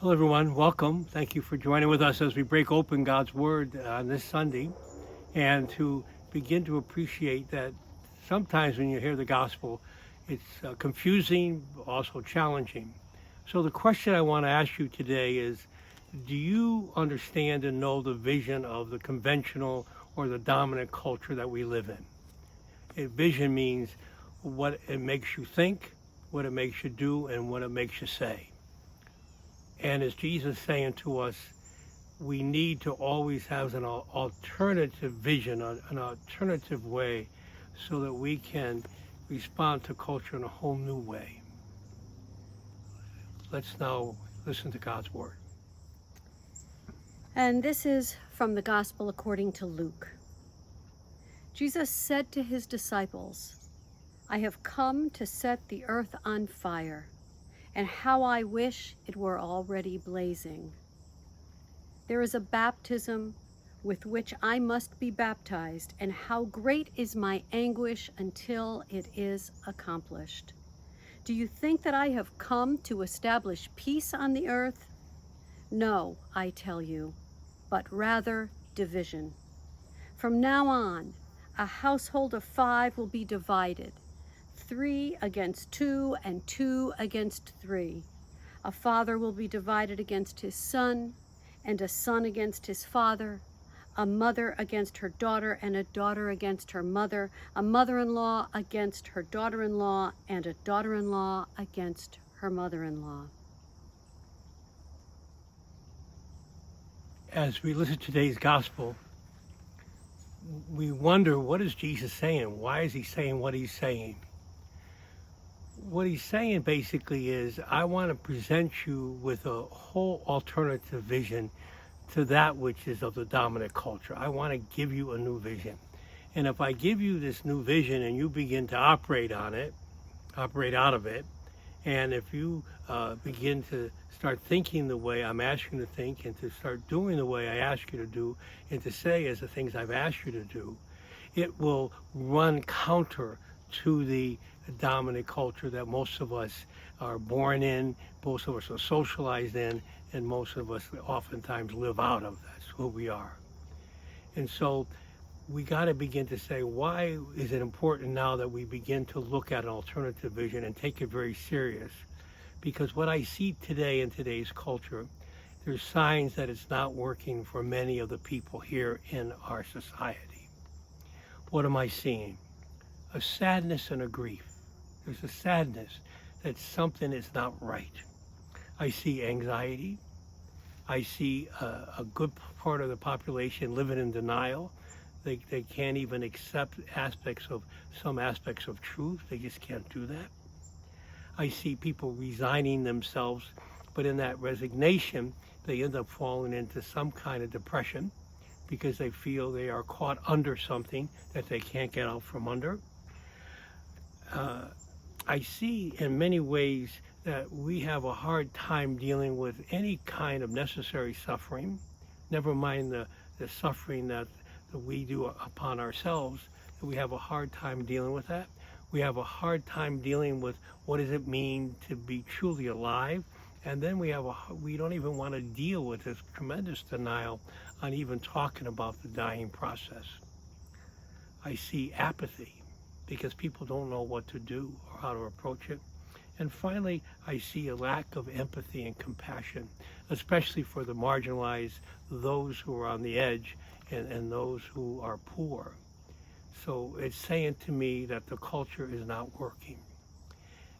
Hello, everyone. Welcome. Thank you for joining with us as we break open God's Word on this Sunday and to begin to appreciate that sometimes when you hear the gospel, it's confusing, also challenging. So, the question I want to ask you today is, do you understand and know the vision of the conventional or the dominant culture that we live in? Vision means what it makes you think, what it makes you do, and what it makes you say. And as Jesus is saying to us, we need to always have an alternative vision, an alternative way, so that we can respond to culture in a whole new way. Let's now listen to God's Word. And this is from the Gospel according to Luke. Jesus said to his disciples, "I have come to set the earth on fire, and how I wish it were already blazing. There is a baptism with which I must be baptized, and how great is my anguish until it is accomplished. Do you think that I have come to establish peace on the earth? No, I tell you, but rather division. From now on, a household of 5 will be divided, 3 against 2 and 2 against 3. A father will be divided against his son, and a son against his father, a mother against her daughter, and a daughter against her mother, a mother-in-law against her daughter-in-law, and a daughter-in-law against her mother-in-law." As we listen to today's gospel, we wonder, what is Jesus saying? Why is he saying what he's saying? What he's saying basically is, I want to present you with a whole alternative vision to that which is of the dominant culture. I want to give you a new vision. And if I give you this new vision and you begin to operate on it, operate out of it, and if you begin to start thinking the way I'm asking you to think, and to start doing the way I ask you to do, and to say as the things I've asked you to do, it will run counter to the dominant culture that most of us are born in, most of us are socialized in, and most of us oftentimes live out of. That's who we are. And so we got to begin to say, why is it important now that we begin to look at an alternative vision and take it very serious? Because what I see today in today's culture, there's signs that it's not working for many of the people here in our society. What am I seeing? A sadness and a grief. There's a sadness that something is not right. I see anxiety. I see a good part of the population living in denial. They can't even accept some aspects of truth. They just can't do that. I see people resigning themselves, but in that resignation, they end up falling into some kind of depression because they feel they are caught under something that they can't get out from under. I see in many ways that we have a hard time dealing with any kind of necessary suffering, never mind the suffering that we do upon ourselves. We have a hard time dealing with that. We have a hard time dealing with what does it mean to be truly alive. And then we don't even want to deal with this tremendous denial on even talking about the dying process. I see apathy because people don't know what to do or how to approach it. And finally, I see a lack of empathy and compassion, especially for the marginalized, those who are on the edge, and those who are poor. So it's saying to me that the culture is not working.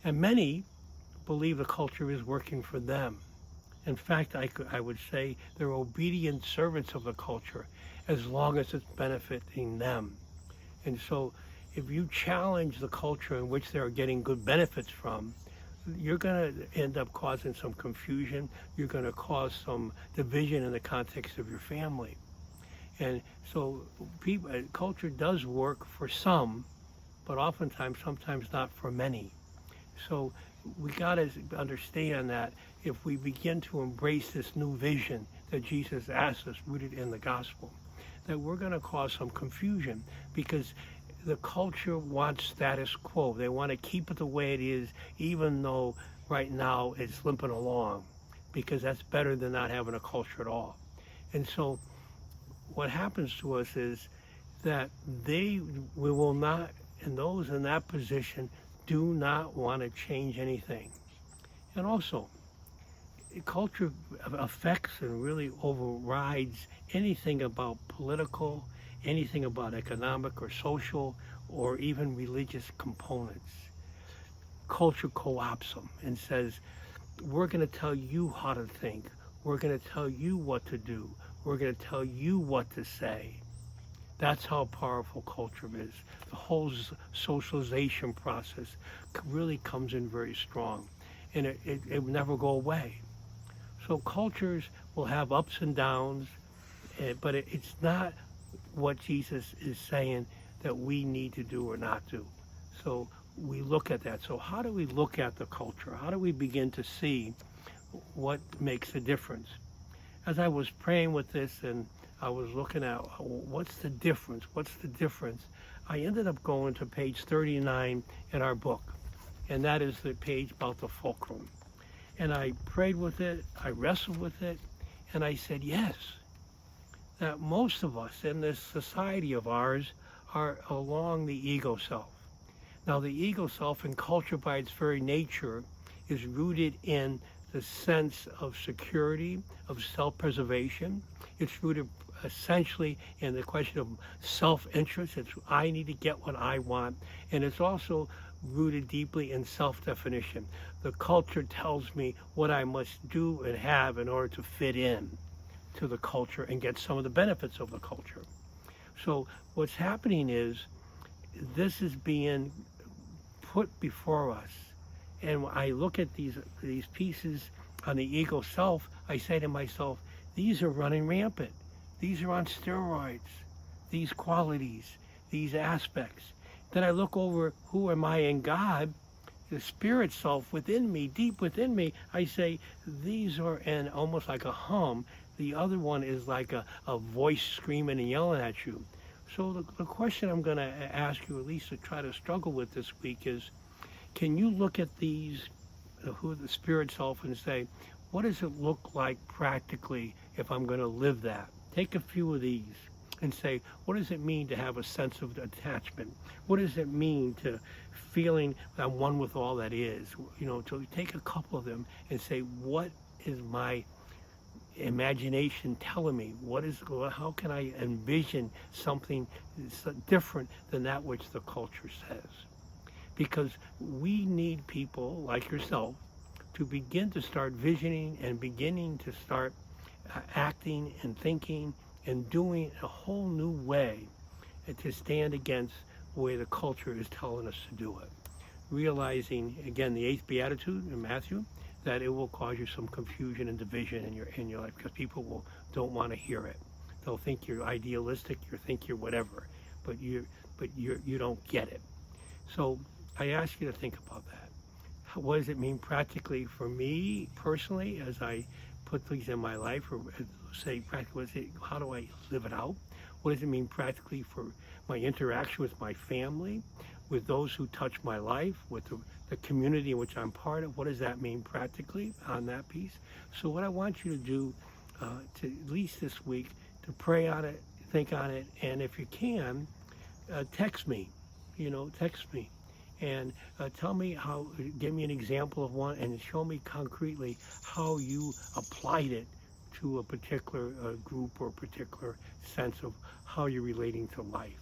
And many believe the culture is working for them. In fact, I would say they're obedient servants of the culture as long as it's benefiting them. And so if you challenge the culture in which they are getting good benefits from, you're going to end up causing some confusion. You're going to cause some division in the context of your family. And so culture does work for some, but sometimes not for many. So we got to understand that if we begin to embrace this new vision that Jesus asks us, rooted in the gospel, that we're going to cause some confusion, because the culture wants status quo. They want to keep it the way it is, even though right now it's limping along. because that's better than not having a culture at all. And so what happens to us is that we will not, and those in that position do not want to change anything. And also, culture affects and really overrides anything about political, anything about economic or social, or even religious components. Culture co-opts them and says, we're going to tell you how to think. We're going to tell you what to do. We're going to tell you what to say. That's how powerful culture is. The whole socialization process really comes in very strong, and it will never go away. So cultures will have ups and downs, but it's not what Jesus is saying that we need to do or not do. So we look at that. So how do we look at the culture? How do we begin to see what makes a difference? As I was praying with this and I was looking at what's the difference? What's the difference? I ended up going to page 39 in our book, and that is the page about the fulcrum. And I prayed with it, I wrestled with it, and I said, yes, that most of us in this society of ours are along the ego self. Now, the ego self in culture by its very nature is rooted in the sense of security, of self-preservation. It's rooted essentially in the question of self-interest. It's I need to get what I want. And it's also rooted deeply in self-definition. The culture tells me what I must do and have in order to fit in to the culture and get some of the benefits of the culture. So what's happening is this is being put before us. And when I look at these pieces on the ego self, I say to myself, these are running rampant. These are on steroids, these qualities, these aspects. Then I look over who am I in God, the spirit self within me, deep within me. I say, these are in almost like a hum. The other one is like a voice screaming and yelling at you. So the question I'm going to ask you, at least to try to struggle with this week, is can you look at these, who the spirit self, and say, what does it look like practically if I'm going to live that? Take a few of these and say, what does it mean to have a sense of attachment? What does it mean to feeling I'm one with all that is? You know, to take a couple of them and say, what is my imagination telling me? How can I envision something different than that which the culture says? Because we need people like yourself to begin to start visioning and beginning to start acting and thinking and doing a whole new way to stand against the way the culture is telling us to do it. Realizing, again, the 8th Beatitude in Matthew, that it will cause you some confusion and division in your life because people don't want to hear it. They'll think you're idealistic, you think you're whatever, but you don't get it. So I ask you to think about that. What does it mean practically for me personally as I put things in my life, or say practically, how do I live it out? What does it mean practically for my interaction with my family, with those who touch my life, with the community in which I'm part of? What does that mean practically on that piece? So what I want you to do, to at least this week, to pray on it, think on it, and if you can, text me, text me. And tell me give me an example of one and show me concretely how you applied it to a particular group or particular sense of how you're relating to life.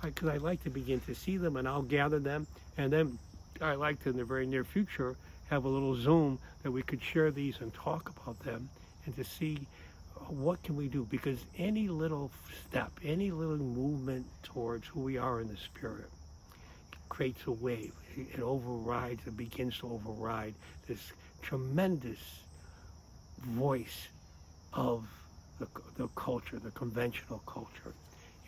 Because I like to begin to see them, and I'll gather them, and then I'd like to, in the very near future, have a little Zoom that we could share these and talk about them and to see what can we do. Because any little step, any little movement towards who we are in the spirit creates a wave. It begins to override this tremendous voice of the culture, the conventional culture.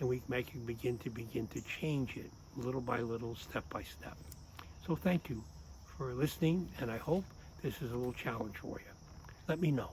And we begin to change it little by little, step by step. So thank you for listening, and I hope this is a little challenge for you. Let me know.